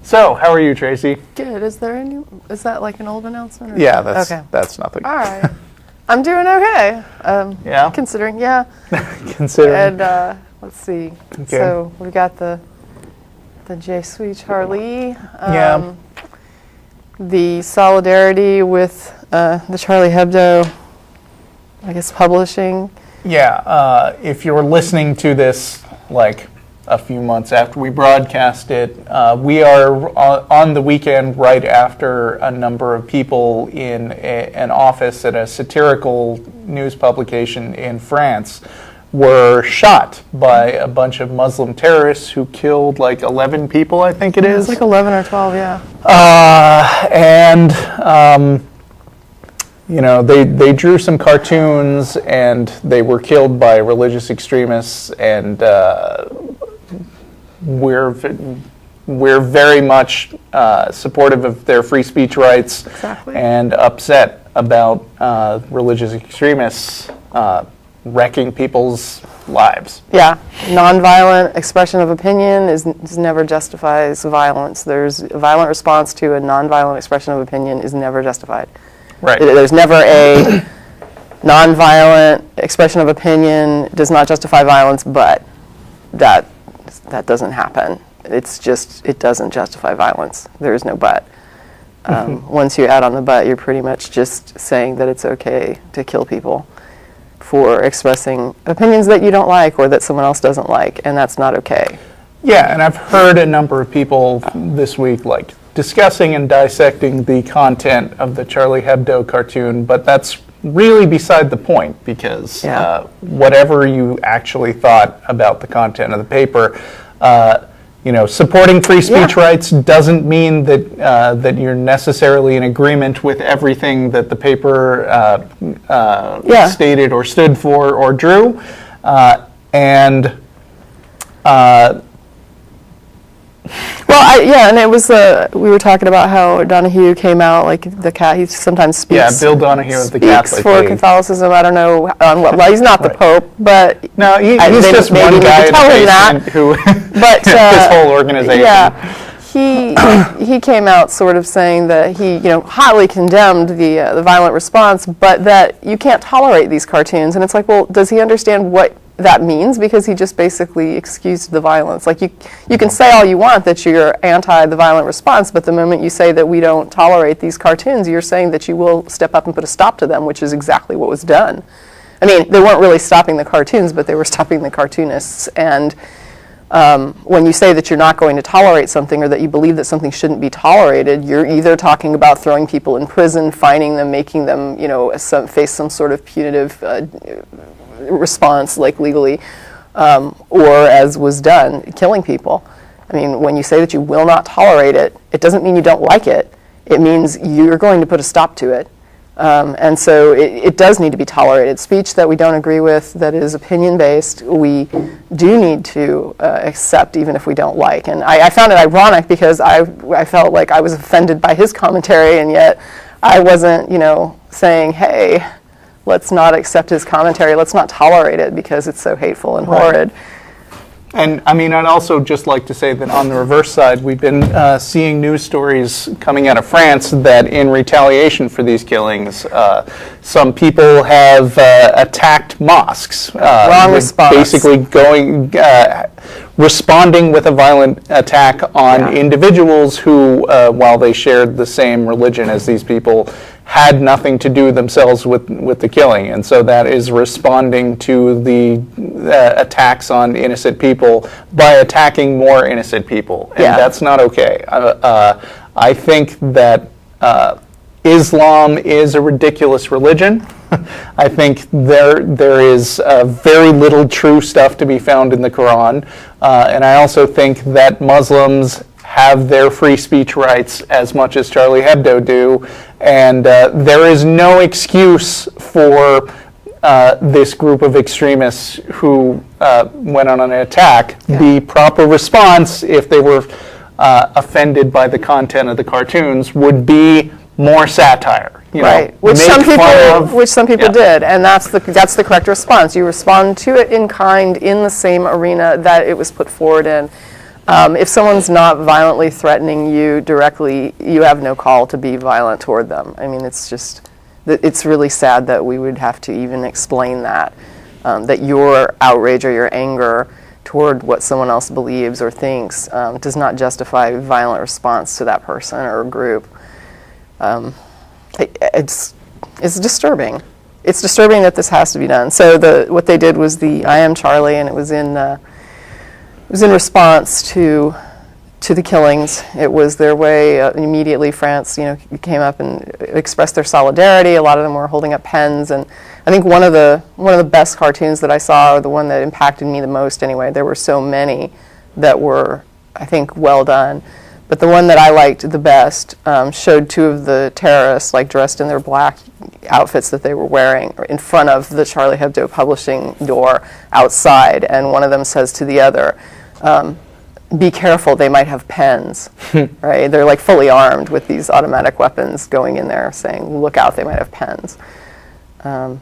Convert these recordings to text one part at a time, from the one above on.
So, how are you, Tracy? Good. Is that like an old announcement? Or Yeah, that's nothing. All right. I'm doing okay. Yeah? Considering, Considering. And let's see. Okay. So we got the Suis Charlie. The solidarity with the Charlie Hebdo, I guess, publishing. Yeah, if you're listening to this, like, a few months after we broadcast it, we are on the weekend right after a number of people in an office at a satirical news publication in France were shot by a bunch of Muslim terrorists who killed like 11 people, I think it is. It's like 11 or 12, yeah. They drew some cartoons and they were killed by religious extremists, and we're very much supportive of their free speech rights. Exactly. And upset about religious extremists wrecking people's lives. Yeah, nonviolent expression of opinion never justifies violence. There's a violent response to a nonviolent expression of opinion is never justified. Right. There's never a nonviolent expression of opinion does not justify violence, but that doesn't happen. It's just, it doesn't justify violence. There is no but. Once you add on the but, you're pretty much just saying that it's okay to kill people for expressing opinions that you don't like or that someone else doesn't like, and that's not okay. Yeah, and I've heard a number of people this week like discussing and dissecting the content of the Charlie Hebdo cartoon, but that's really beside the point, because whatever you actually thought about the content of the paper, supporting free speech rights doesn't mean that you're necessarily in agreement with everything that the paper stated or stood for or drew, and it was we were talking about how Donahue came out, like the cat. He sometimes speaks. Yeah, Bill Donahue of the Catholic for League. Catholicism. I don't know on what. Well, he's not the Pope, but no, he's just one guy in the basement who. But his whole organization. Yeah, he came out sort of saying that he hotly condemned the violent response, but that you can't tolerate these cartoons. And it's like, well, does he understand what that means? Because he just basically excused the violence. Like you can say all you want that you're anti the violent response, but the moment you say that we don't tolerate these cartoons, you're saying that you will step up and put a stop to them, which is exactly what was done. I mean, they weren't really stopping the cartoons, but they were stopping the cartoonists. And when you say that you're not going to tolerate something, or that you believe that something shouldn't be tolerated, you're either talking about throwing people in prison, fining them, making them face some sort of punitive response, like legally, or as was done, killing people. I mean, when you say that you will not tolerate it, it doesn't mean you don't like it. It means you're going to put a stop to it. And so it does need to be tolerated. Speech that we don't agree with, that is opinion-based, we do need to accept, even if we don't like. And I found it ironic because I felt like I was offended by his commentary, and yet I wasn't, saying, hey, let's not accept his commentary, let's not tolerate it because it's so hateful and horrid. And I mean, I'd also just like to say that on the reverse side, we've been seeing news stories coming out of France that in retaliation for these killings, some people have attacked mosques. Wrong response. Basically responding with a violent attack on individuals who, while they shared the same religion as these people, had nothing to do themselves with the killing. And so that is responding to the attacks on innocent people by attacking more innocent people. And that's not okay. I think that Islam is a ridiculous religion. I think there is very little true stuff to be found in the Quran. And I also think that Muslims have their free speech rights as much as Charlie Hebdo do, and there is no excuse for this group of extremists who went on an attack. The proper response, if they were offended by the content of the cartoons, would be more satire. Which some people did, and that's the correct response. You respond to it in kind in the same arena that it was put forward in. If someone's not violently threatening you directly, you have no call to be violent toward them. I mean, it's just, it's really sad that we would have to even explain that, that your outrage or your anger toward what someone else believes or thinks does not justify violent response to that person or group. It's disturbing. It's disturbing that this has to be done. So what they did was the I Am Charlie, and it was in response to the killings. It was their way. Immediately, France, came up and expressed their solidarity. A lot of them were holding up pens, and I think one of the best cartoons that I saw, or the one that impacted me the most, anyway. There were so many that were, I think, well done. But the one that I liked the best showed two of the terrorists, like dressed in their black outfits that they were wearing, in front of the Charlie Hebdo publishing door outside, and one of them says to the other, "Be careful, they might have pens." Right? They're like fully armed with these automatic weapons, going in there saying, "Look out, they might have pens." And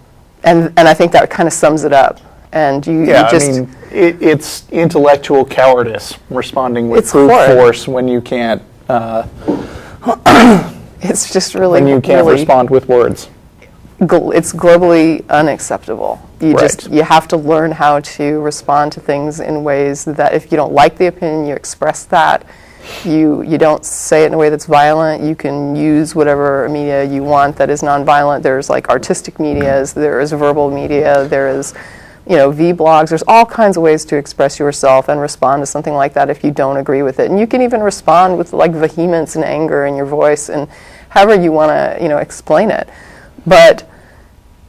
I think that kind of sums it up. And you just, I mean, it's intellectual cowardice responding with It's brute horrid. force when you can't. it's just really, When you can't really, respond with words. it's globally unacceptable. You Right. you have to learn how to respond to things in ways that if you don't like the opinion, you express that. You don't say it in a way that's violent. You can use whatever media you want that is nonviolent. There's like artistic medias, there is verbal media, there is V-blogs. There's all kinds of ways to express yourself and respond to something like that if you don't agree with it. And you can even respond with like vehemence and anger in your voice and however you want to explain it. But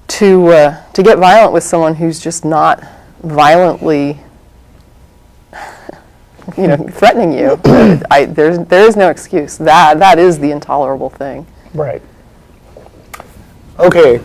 to get violent with someone who's just not violently threatening you, there is no excuse. That is the intolerable thing. Right. Okay.